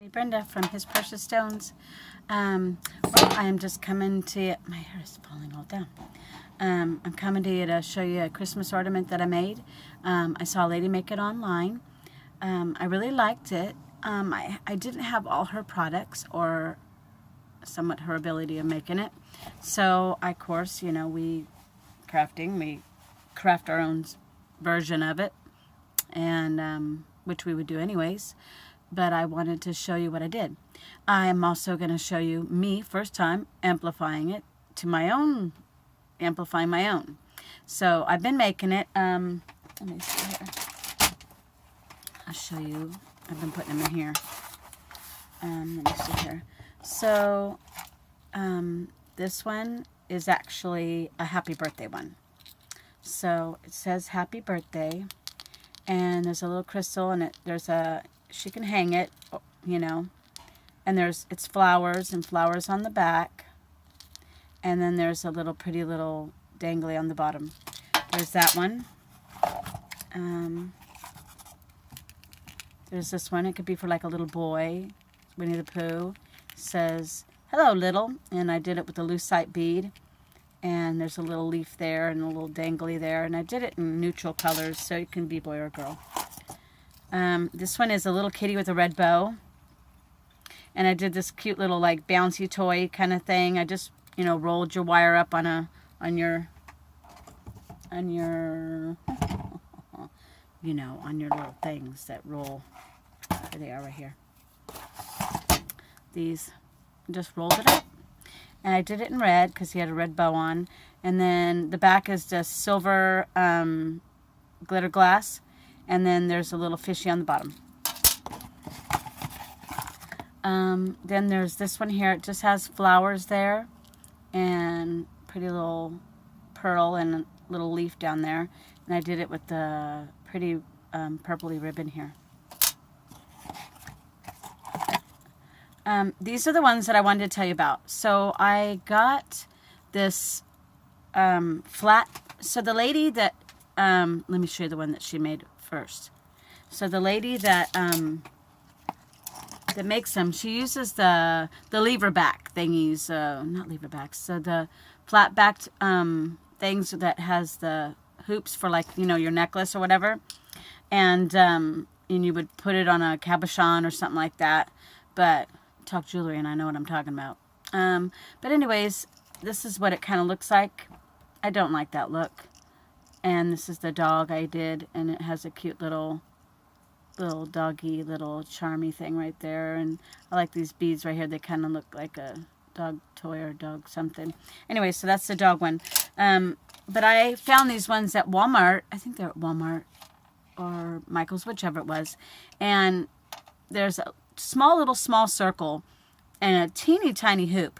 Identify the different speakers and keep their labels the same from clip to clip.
Speaker 1: Brenda from His Precious Stones. Well, I am just coming to you. My hair is falling all down. I'm coming to you to show you a Christmas ornament that I made. I saw a lady make it online. I really liked it. I didn't have all her products or somewhat her ability of making it. So, of course, you know, we craft our own version of it, and which we would do anyways. But I wanted to show you what I did. I am also going to show you me, first time, amplifying it to my own, amplifying my own. So I've been making it, let me see here. I'll show you, I've been putting them in here. Let me see here. So, this one is actually a happy birthday one. So it says happy birthday, and there's a little crystal, and she can hang it, you know, and it's flowers and flowers on the back, and then there's a little pretty little dangly on the bottom. There's that one. There's this one. It could be for like a little boy. Winnie the Pooh. It says, "Hello, little," and I did it with a lucite bead, and there's a little leaf there and a little dangly there, and I did it in neutral colors, so it can be boy or girl. This one is a little kitty with a red bow, and I did this cute little like bouncy toy kind of thing. I just, you know, rolled your wire up on your you know, on your little things that roll. There they are right here. These, just rolled it up, and I did it in red because he had a red bow on, and then the back is just silver glitter glass. And then there's a little fishy on the bottom. Then there's this one here. It just has flowers there and pretty little pearl and a little leaf down there. And I did it with the pretty purpley ribbon here. These are the ones that I wanted to tell you about. So I got this flat. So the lady that, let me show you the one that she made first. So the lady that that makes them, she uses the lever back thingies, not lever backs, so the flat backed things that has the hoops for, like, you know, your necklace or whatever, and you would put it on a cabochon or something like that. But talk jewelry and I know what I'm talking about. But anyways, this is what it kind of looks like. I don't like that look. And this is the dog I did, and it has a cute little doggy, little charmy thing right there. And I like these beads right here. They kind of look like a dog toy or dog something. Anyway, so that's the dog one. But I found these ones at Walmart. I think they're at Walmart or Michael's, whichever it was. And there's a small circle and a teeny tiny hoop.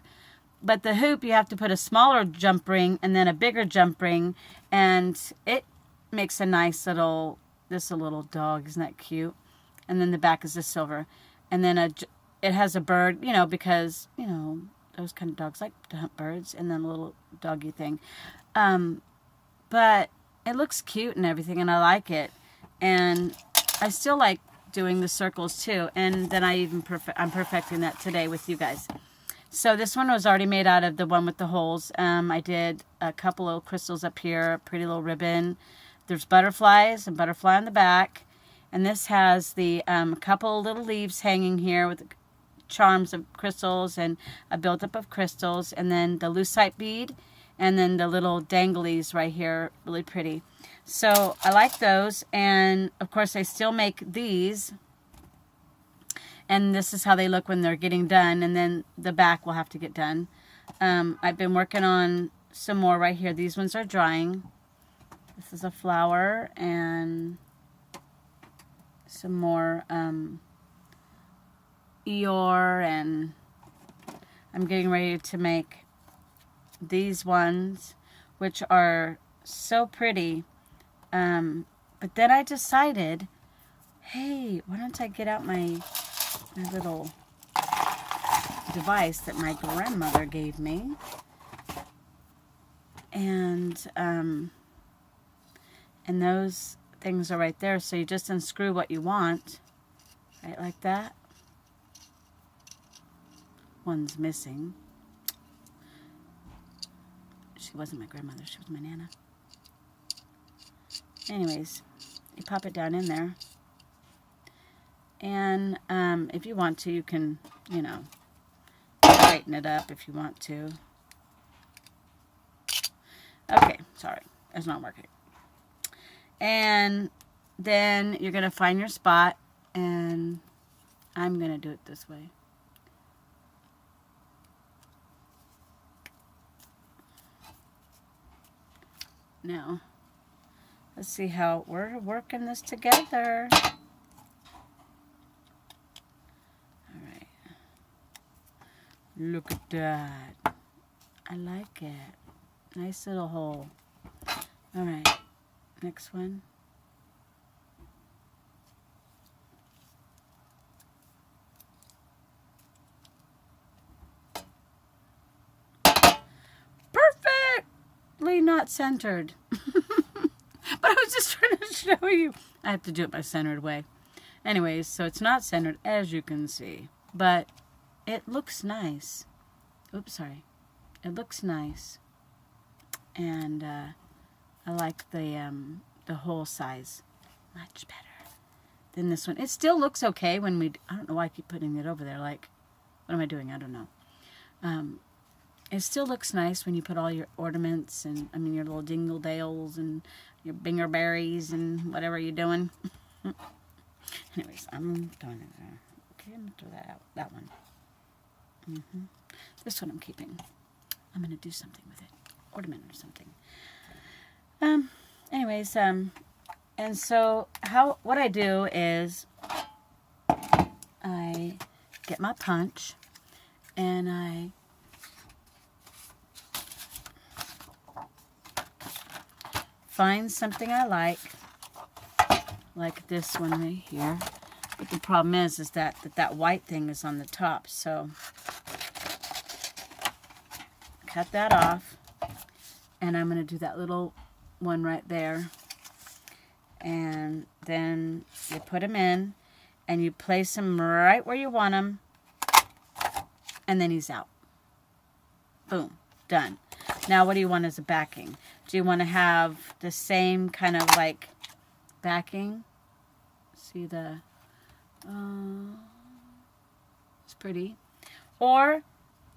Speaker 1: But the hoop, you have to put a smaller jump ring and then a bigger jump ring, and it makes a nice little, this a little dog, isn't that cute? And then the back is the silver, and then it has a bird, you know, because, you know, those kind of dogs like to hunt birds, and then a little doggy thing. But it looks cute and everything, and I like it, and I still like doing the circles too, and then I'm perfecting that today with you guys. So this one was already made out of the one with the holes. I did a couple of crystals up here, a pretty little ribbon. There's butterflies, and butterfly on the back. And this has the couple little leaves hanging here with charms of crystals and a buildup of crystals. And then the lucite bead, and then the little danglies right here, really pretty. So I like those. And of course I still make these. And this is how they look when they're getting done. And then the back will have to get done. I've been working on some more right here. These ones are drying. This is a flower and some more Eeyore. And I'm getting ready to make these ones, which are so pretty. But then I decided, hey, why don't I get out my little device that my grandmother gave me, and those things are right there, so you just unscrew what you want, right, like that, one's missing. She wasn't my grandmother, she was my Nana. Anyways, you pop it down in there. And if you want to, you can, you know, tighten it up if you want to. Okay, sorry, it's not working. And then you're going to find your spot, and I'm going to do it this way. Now, let's see how we're working this together. Alright. Look at that. I like it. Nice little hole. Alright. Next one. Perfectly not centered. But I was just trying to show you. I have to do it my centered way. Anyways, so it's not centered, as you can see. But it looks nice. Oops, sorry. It looks nice. And I like the hole size much better than this one. It still looks okay when we... I don't know why I keep putting it over there. Like, what am I doing? I don't know. It still looks nice when you put all your ornaments and, I mean, your little dingle dales and your binger berries and whatever you're doing. Anyways, I'm throwing it there. Okay, I'm going to throw that out. That one. This one I'm keeping. I'm going to do something with it. Ornament or something. Anyways, and so what I do is I get my punch and I find something I like this one right here. But the problem is that white thing is on the top, so cut that off, and I'm going to do that little one right there, and then you put them in, and you place them right where you want them, and then he's out. Boom, done. Now what do you want as a backing? Do you want to have the same kind of like backing? See the, it's pretty. Or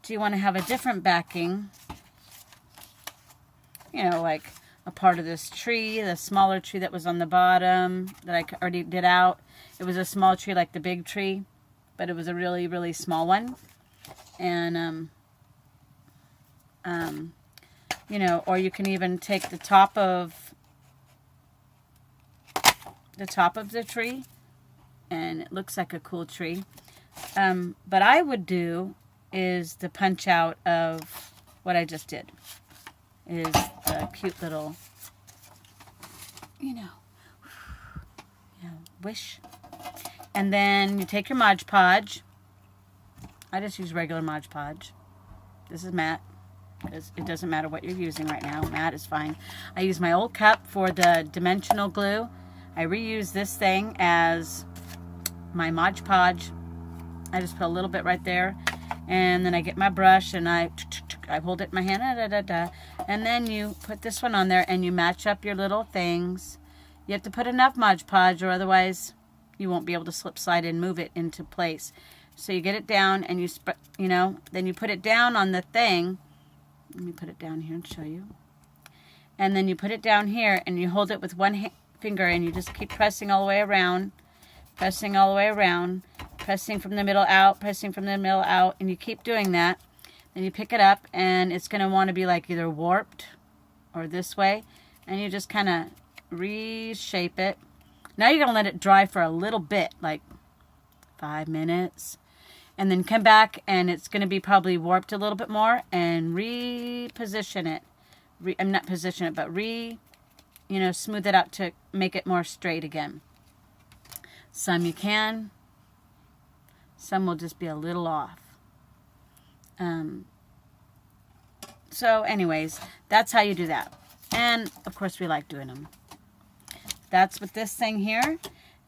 Speaker 1: do you want to have a different backing? You know, like a part of this tree, the smaller tree that was on the bottom that I already did out. It was a small tree like the big tree, but it was a really, really small one. And, you know, or you can even take the top of the tree, and it looks like a cool tree. But I would do is the punch out of what I just did. Is the cute little, you know, wish. And then you take your Mod Podge. I just use regular Mod Podge. This is matte. It doesn't matter what you're using right now. Matte is fine. I use my old cup for the dimensional glue. I reuse this thing as my Mod Podge. I just put a little bit right there. And then I get my brush and I hold it in my hand. And then you put this one on there and you match up your little things. You have to put enough Mod Podge or otherwise you won't be able to slip, slide, and move it into place. So you get it down and then you put it down on the thing. Let me put it down here and show you. And then you put it down here and you hold it with one finger and you just keep pressing all the way around. Pressing all the way around. Pressing from the middle out. Pressing from the middle out. And you keep doing that. Then you pick it up and it's going to want to be like either warped or this way. And you just kind of reshape it. Now you're going to let it dry for a little bit, like 5 minutes. And then come back and it's going to be probably warped a little bit more and reposition it. I'm not position it, but smooth it out to make it more straight again. Some you can. Some will just be a little off. So anyways, that's how you do that. And of course we like doing them. That's with this thing here.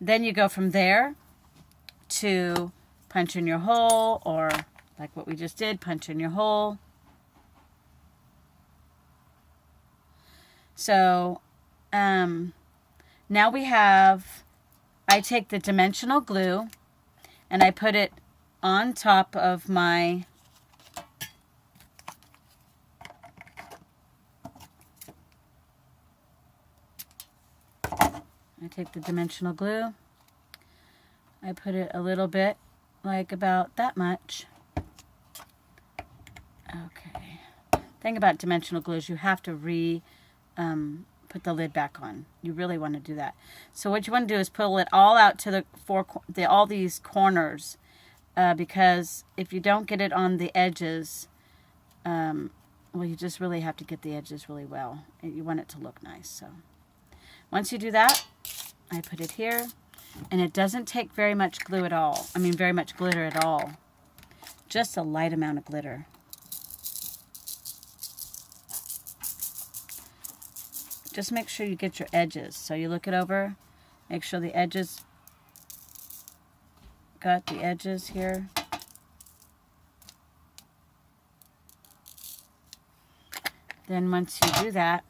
Speaker 1: Then you go from there to punch in your hole or like what we just did, punch in your hole. So now we have, I take the dimensional glue and I put it on top of my I take the dimensional glue, I put it a little bit, like about that much. Okay. Thing about dimensional glue is you have to put the lid back on. You really want to do that. So what you want to do is pull it all out to all these corners, because if you don't get it on the edges, well, you just really have to get the edges really well. You want it to look nice. So once you do that, I put it here, and it doesn't take very much glue at all. I mean, very much glitter at all. Just a light amount of glitter. Just make sure you get your edges. So you look it over, make sure the edges, got the edges here. Then once you do that,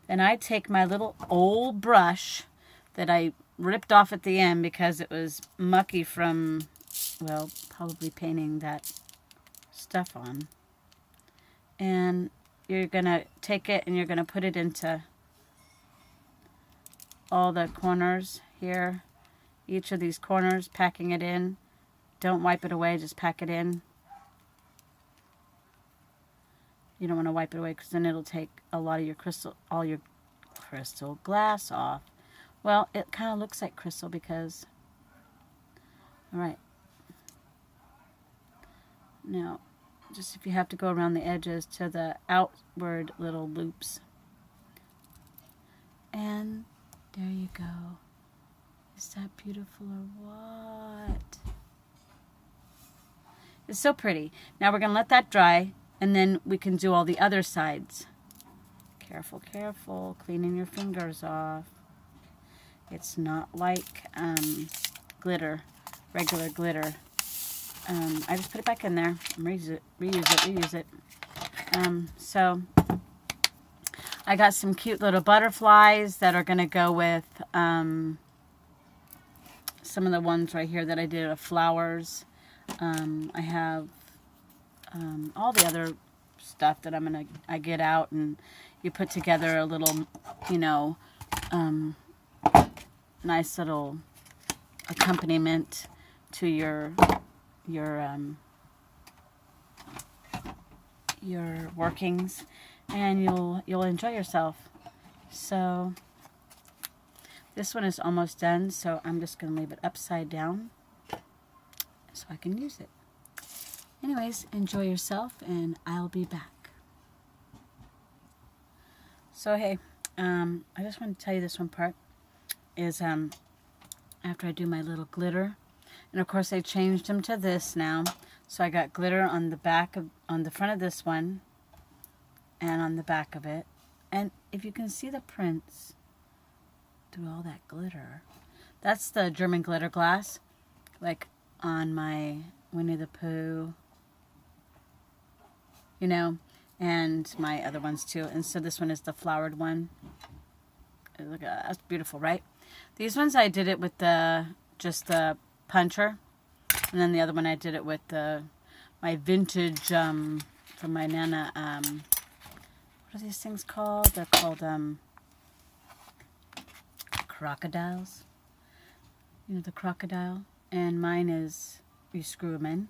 Speaker 1: then I take my little old brush that I ripped off at the end because it was mucky from, well, probably painting that stuff on. And you're going to take it and you're going to put it into all the corners here. Each of these corners, packing it in. Don't wipe it away, just pack it in. You don't want to wipe it away because then it'll take a lot of your all your crystal glass off. Well, it kind of looks like crystal because, all right. Now, just if you have to go around the edges to the outward little loops. And there you go. Is that beautiful or what? It's so pretty. Now we're going to let that dry, and then we can do all the other sides. Careful, careful, cleaning your fingers off. It's not like glitter, regular glitter. I just put it back in there and reuse it. So I got some cute little butterflies that are going to go with some of the ones right here that I did of flowers. I have all the other stuff that I get out, and you put together a little, you know, nice little accompaniment to your workings, and you'll enjoy yourself. So this one is almost done, so I'm just going to leave it upside down so I can use it. Anyways, enjoy yourself, and I'll be back. So hey, I just want to tell you this one part is after I do my little glitter, and of course I changed them to this now, so I got glitter on the back of, on the front of this one, and on the back of it, and if you can see the prints through all that glitter, that's the German glitter glass, like on my Winnie the Pooh, you know, and my other ones too. And so this one is the flowered one. Look at that, that's beautiful, right? These ones I did it with just the puncher, and then the other one I did it with my vintage from my Nana. What are these things called? They're called crocodiles. You know, the crocodile. And mine is, you screw them in.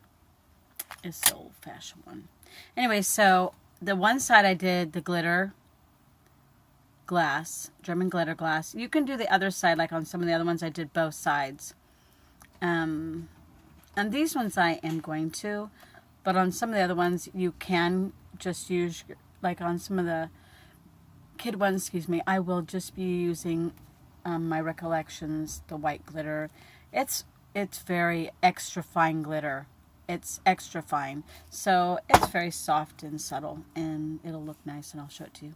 Speaker 1: It's the old-fashioned one. Anyway, so the one side I did the glitter glass, German glitter glass. You can do the other side, like on some of the other ones I did both sides. And these ones I am going to, but on some of the other ones you can just use, like on some of the kid ones, excuse me, I will just be using my Recollections, the white glitter. It's very extra fine glitter. It's extra fine. So it's very soft and subtle, and it'll look nice, and I'll show it to you.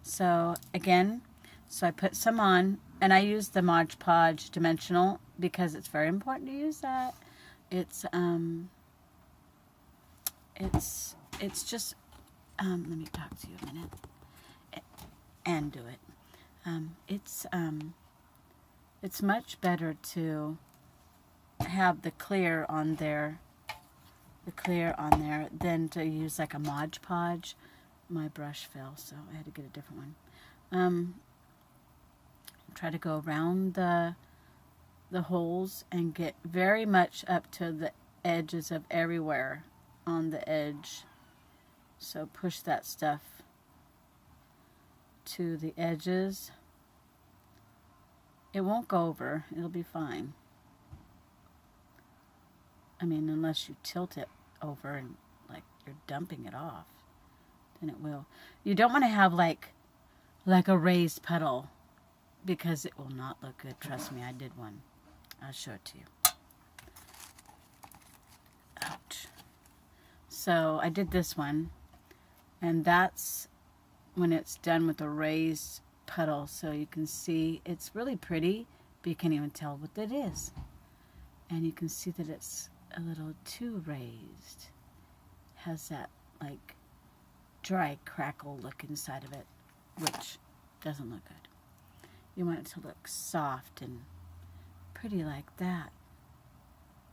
Speaker 1: So again, so I put some on, and I use the Mod Podge dimensional because it's very important to use that. It's it's just, let me talk to you a minute and do it. It's much better to have the clear on there than to use like a Mod Podge. My brush fell, so I had to get a different one. Try to go around the holes and get very much up to the edges of everywhere on the edge. So push that stuff to the edges. It won't go over. It'll be fine. I mean, unless you tilt it over and like you're dumping it off, then it will. You don't want to have like a raised puddle, because it will not look good. Trust me, I did one. I'll show it to you. Ouch. So I did this one, and that's when it's done with a raised puddle. So you can see it's really pretty, but you can't even tell what it is. And you can see that it's a little too raised. Has that like dry crackle look inside of it, which doesn't look good. You want it to look soft and pretty like that.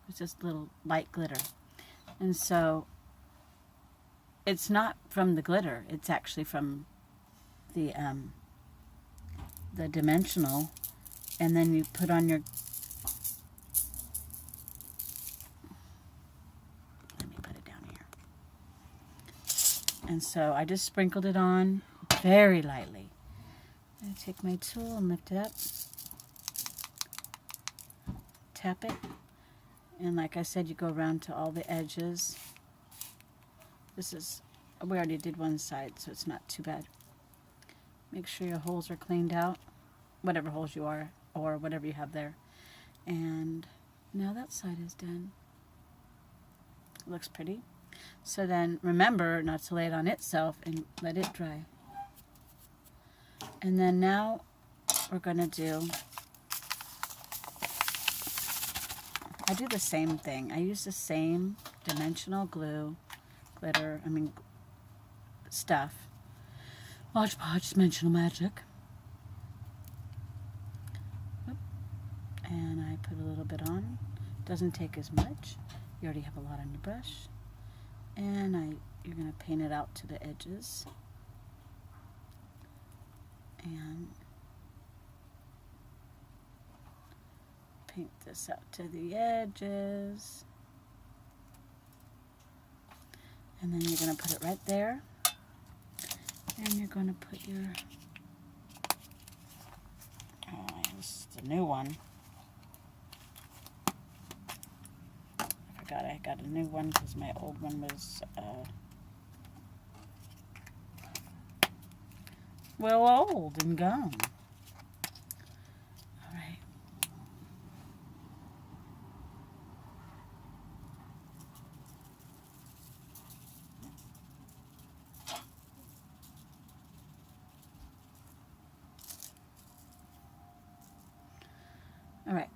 Speaker 1: It's just little light glitter. And so it's not from the glitter, it's actually from the dimensional. And then you put on your, let me put it down here. And so I just sprinkled it on very lightly. I take my tool and lift it up, tap it, and like I said, you go around to all the edges. We already did one side, so it's not too bad. Make sure your holes are cleaned out, whatever holes you are, or whatever you have there. And now that side is done. It looks pretty. So then remember not to lay it on itself and let it dry. And then now we're going to do, I do the same thing. I use the same dimensional glue, stuff. Mod Podge Dimensional Magic. And I put a little bit on. Doesn't take as much. You already have a lot on your brush. And you're going to paint it out to the edges. And paint this out to the edges. And then you're going to put it right there. And you're going to put your, this is the new one. I forgot I got a new one because my old one was, well, old and gone. All right. All right.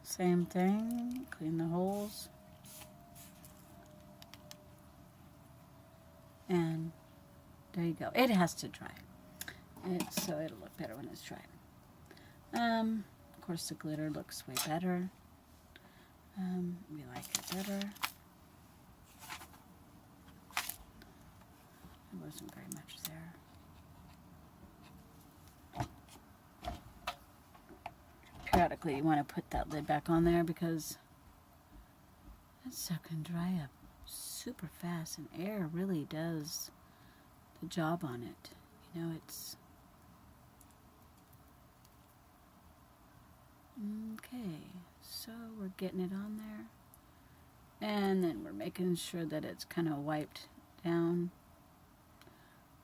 Speaker 1: Same thing. Clean the holes. And there you go. It has to dry. So it'll look better when it's dry. Of course, the glitter looks way better. We like it better. There wasn't very much there. Periodically, you want to put that lid back on there because that stuff can dry up super fast, and air really does the job on it. You know, it's okay. So we're getting it on there, and then we're making sure that it's kind of wiped down.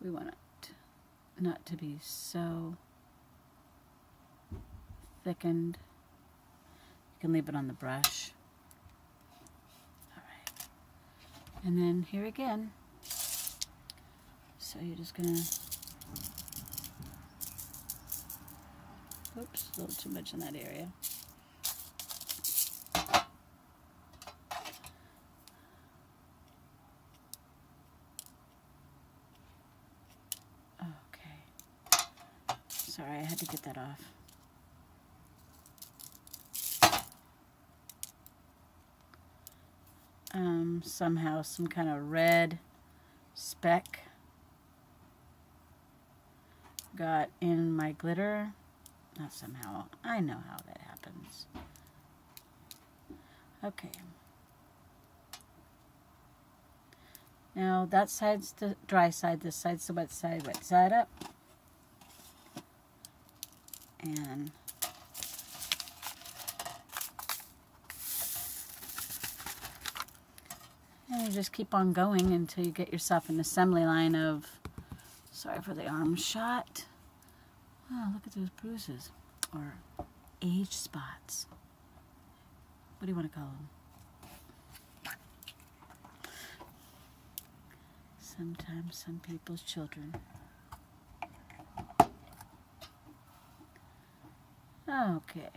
Speaker 1: We want it not to be so thickened. You can leave it on the brush. And then here again, so you're just gonna, oops, a little too much in that area. had to get that off. Somehow some kind of red speck got in my glitter. Not somehow. I know how that happens. Okay. Now that side's the dry side, this side's the wet side. Wet side up. And you just keep on going until you get yourself an assembly line of, sorry for the arm shot. Wow, look at those bruises. Or age spots. What do you want to call them? Sometimes some people's children. Okay.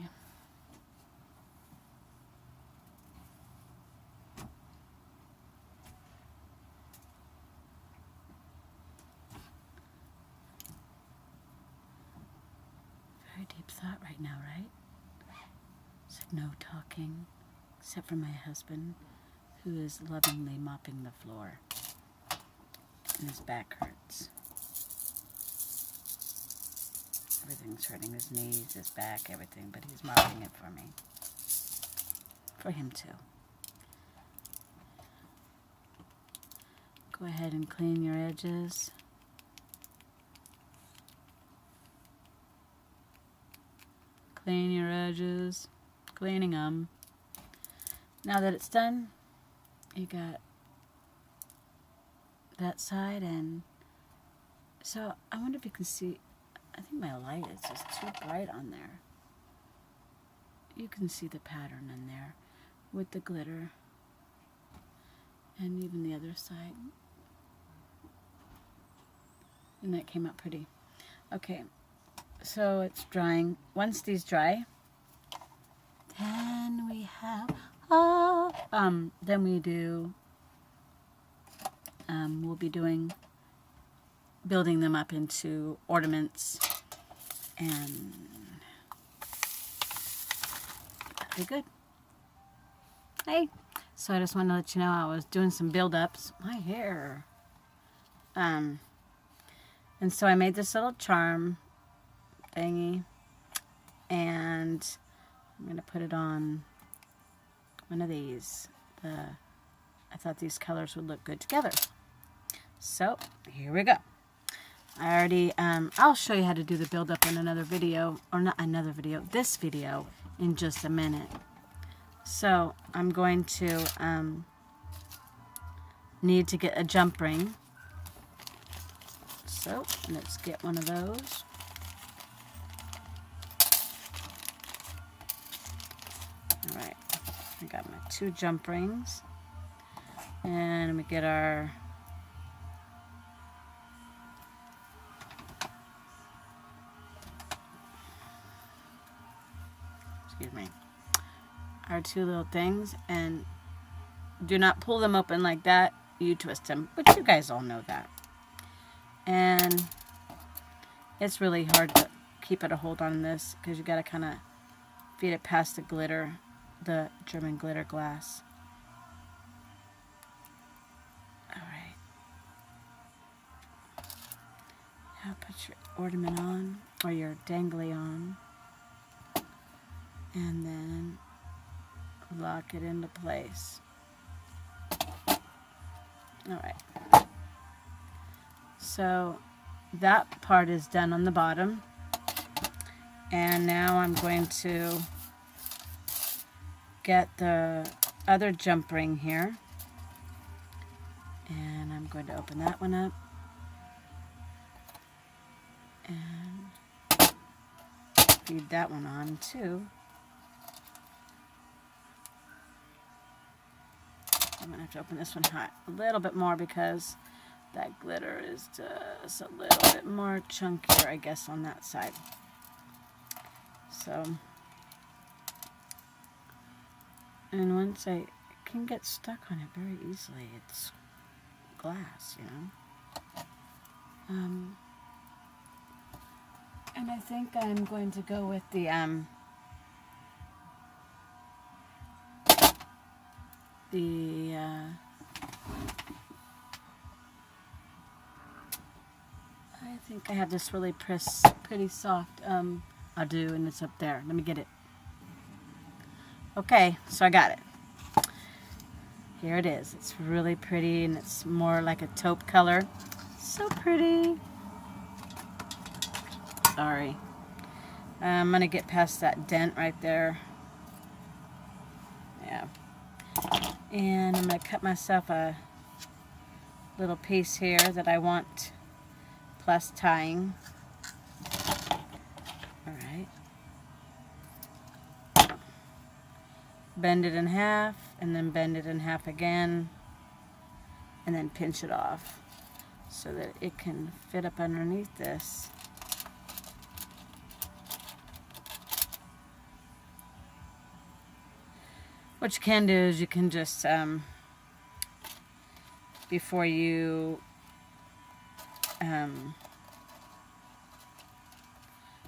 Speaker 1: Very deep thought right now, right? It's like no talking, except for my husband, who is lovingly mopping the floor. And his back hurts. Everything's hurting, his knees, his back, everything, but he's mopping it for me. For him too. Go ahead and clean your edges. Clean your edges. Cleaning them. Now that it's done, you got that side, and so I wonder if you can see. I think my light is just too bright on there. You can see the pattern in there with the glitter, and even the other side. And that came out pretty. Okay, so it's drying. Once these dry, then we have then we do. We'll be building them up into ornaments, and that'll be good. Hey, so I just wanted to let you know I was doing some build-ups. My hair. And so I made this little charm thingy, and I'm going to put it on one of these. I thought these colors would look good together. So, here we go. I already, I'll show you how to do the build-up in another video, or not another video, this video in just a minute. So, I'm going to need to get a jump ring. So, let's get one of those. Alright, I got my 2 jump rings. And we get our our 2 little things, and do not pull them open like that. You twist them, but you guys all know that. And it's really hard to keep it a hold on this because you got to kind of feed it past the glitter, the German glitter glass. Alright. Now put your ornament on, or your dangly on, and then lock it into place. Alright. So that part is done on the bottom. And now I'm going to get the other jump ring here. And I'm going to open that one up. And feed that one on too. I'm going to have to open this one hot a little bit more because that glitter is just a little bit more chunkier, I guess, on that side. So, and once I can get stuck on it very easily, it's glass, you know. And I think I'm going to go with the I think I have this really pretty soft I'll do, and it's up there. Let me get it. Okay, so I got it. Here it is. It's really pretty, and it's more like a taupe color. So pretty. Sorry. I'm going to get past that dent right there. Yeah. And I'm going to cut myself a little piece here that I want plus tying. Alright. Bend it in half, and then bend it in half again, and then pinch it off so that it can fit up underneath this. What you can do is you can just, before you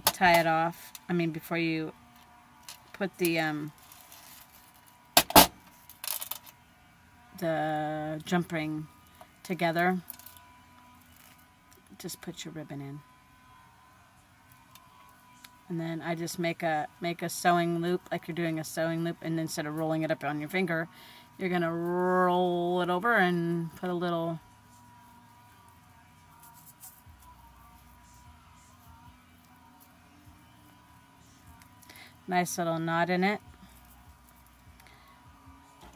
Speaker 1: tie it off, before you put the jump ring together, just put your ribbon in. And then I just make a sewing loop, like you're doing a sewing loop, and instead of rolling it up on your finger, you're going to roll it over and put a little nice little knot in it.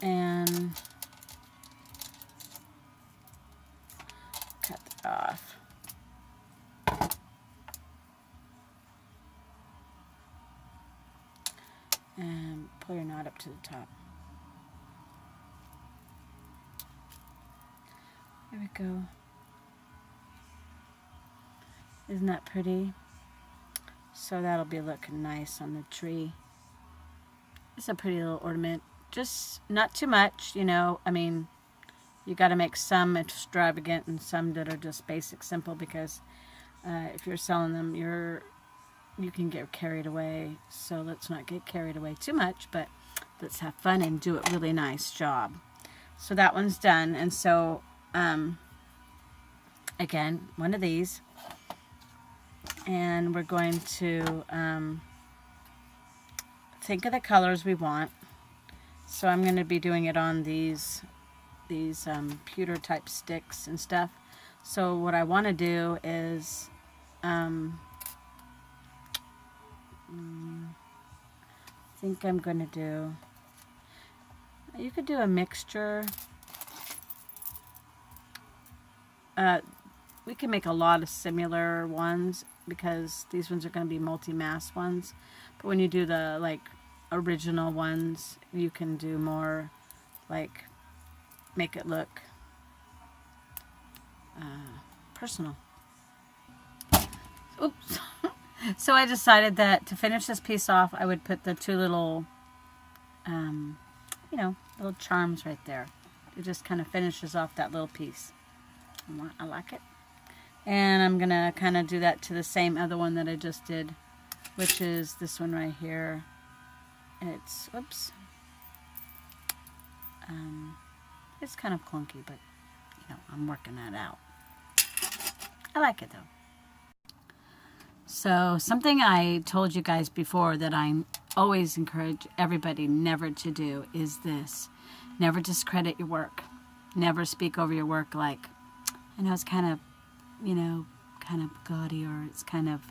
Speaker 1: And cut it off. And pull your knot up to the top. There we go. Isn't that pretty? So that'll be looking nice on the tree. It's a pretty little ornament. Just not too much, you know. You got to make some extravagant and some that are just basic, simple, because if you're selling them, you can get carried away. So let's not get carried away too much, but let's have fun and do a really nice job. So that one's done. And so again, one of these, and we're going to think of the colors we want. So I'm going to be doing it on these pewter type sticks and stuff. So what I want to do is I think I'm going to do, you could do a mixture. We can make a lot of similar ones because these ones are going to be multi-mass ones. But when you do the original ones, you can do more make it look personal. Oops. So I decided that to finish this piece off, I would put the two little little charms right there. It just kind of finishes off that little piece. I like it. And I'm going to kind of do that to the same other one that I just did, which is this one right here. It's, oops. It's kind of clunky, but, I'm working that out. I like it, though. So, something I told you guys before that I always encourage everybody never to do is this. Never discredit your work. Never speak over your work like, I know it's kind of, kind of gaudy, or it's kind of,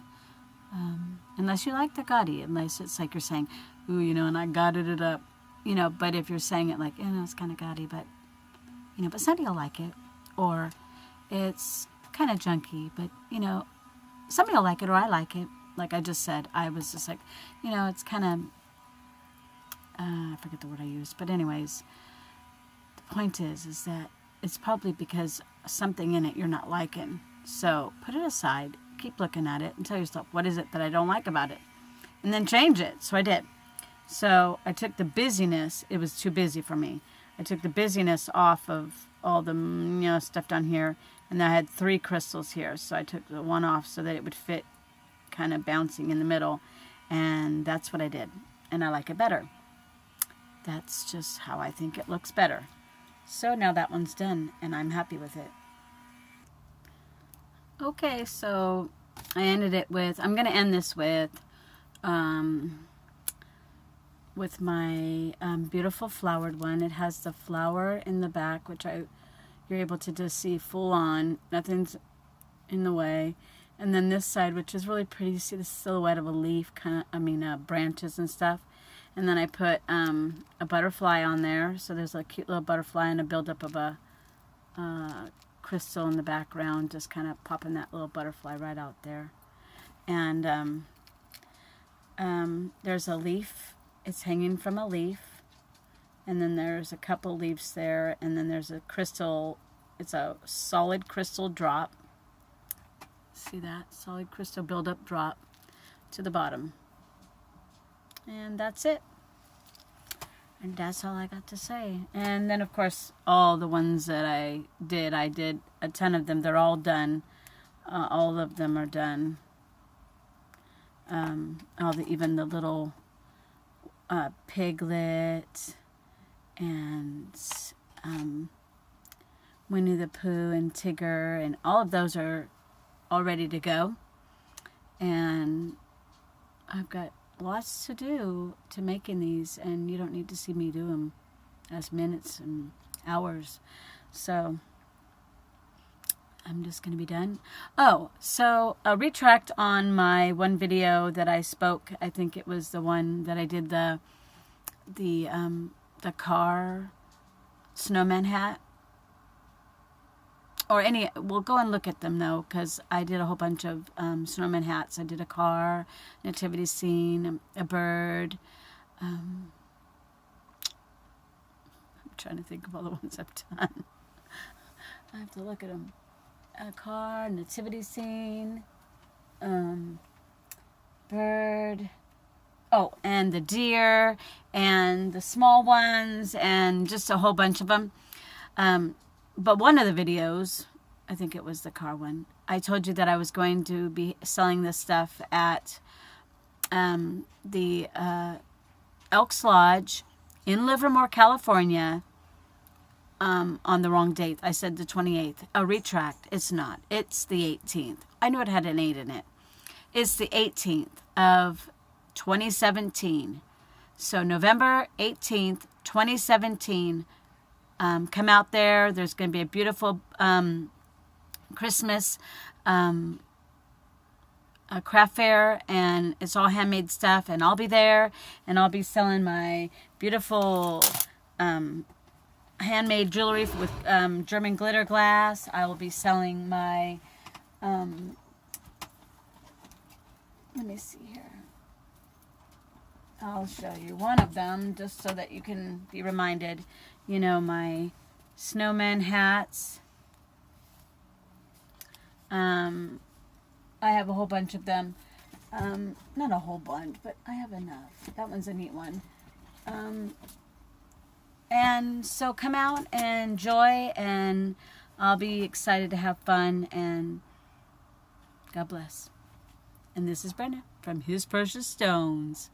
Speaker 1: unless you like the gaudy, unless it's like you're saying, ooh, and I gauded it up, but if you're saying it like, it's kind of gaudy, but, but somebody will like it, or it's kind of junky, but, somebody will like it, or I like it. Like I just said, I was just like, it's kind of, I forget the word I used, but anyways, the point is that it's probably because something in it you're not liking. So put it aside, keep looking at it, and tell yourself, what is it that I don't like about it? And then change it. So I did. So I took the busyness. It was too busy for me. I took the busyness off of all the stuff down here, and I had 3 crystals here. So I took the one off so that it would fit kind of bouncing in the middle. And that's what I did. And I like it better. That's just how I think it looks better. So now that one's done, and I'm happy with it. Okay, so I ended it with, I'm going to end this with my beautiful flowered one. It has the flower in the back, which you're able to just see full on. Nothing's in the way. And then this side, which is really pretty. You see the silhouette of a leaf, branches and stuff. And then I put a butterfly on there. So there's a cute little butterfly and a buildup of a crystal in the background, just kind of popping that little butterfly right out there. And there's a leaf. It's hanging from a leaf. And then there's a couple leaves there. And then there's a crystal. It's a solid crystal drop. See that? Solid crystal buildup drop to the bottom. And that's it. And that's all I got to say. And then, of course, all the ones that I did a ton of them. They're all done. All of them are done. Even the little piglet and Winnie the Pooh and Tigger, and all of those are all ready to go. And I've got lots to do to making these, and you don't need to see me do them as minutes and hours. So I'm just going to be done. Oh, so a retract on my one video that I spoke. I think it was the one that I did the car snowman hat. We'll go and look at them though, because I did a whole bunch of snowman hats. I did a car, nativity scene, a bird. I'm trying to think of all the ones I've done. I have to look at them. A car, nativity scene, bird. Oh, and the deer, and the small ones, and just a whole bunch of them. But one of the videos, I think it was the car one, I told you that I was going to be selling this stuff at the Elks Lodge in Livermore, California, on the wrong date. I said the 28th. A retract. It's not. It's the 18th. I knew it had an 8 in it. It's the 18th of 2017. So November 18th, 2017. Come out there. There's going to be a beautiful Christmas a craft fair, and it's all handmade stuff, and I'll be there, and I'll be selling my beautiful handmade jewelry with German glitter glass. I will be selling my let me see here. I'll show you one of them just so that you can be reminded. You know, my snowman hats. I have a whole bunch of them. Not a whole bunch, but I have enough. That one's a neat one. And so come out and enjoy, and I'll be excited to have fun, and God bless. And this is Brenda from His Precious Stones.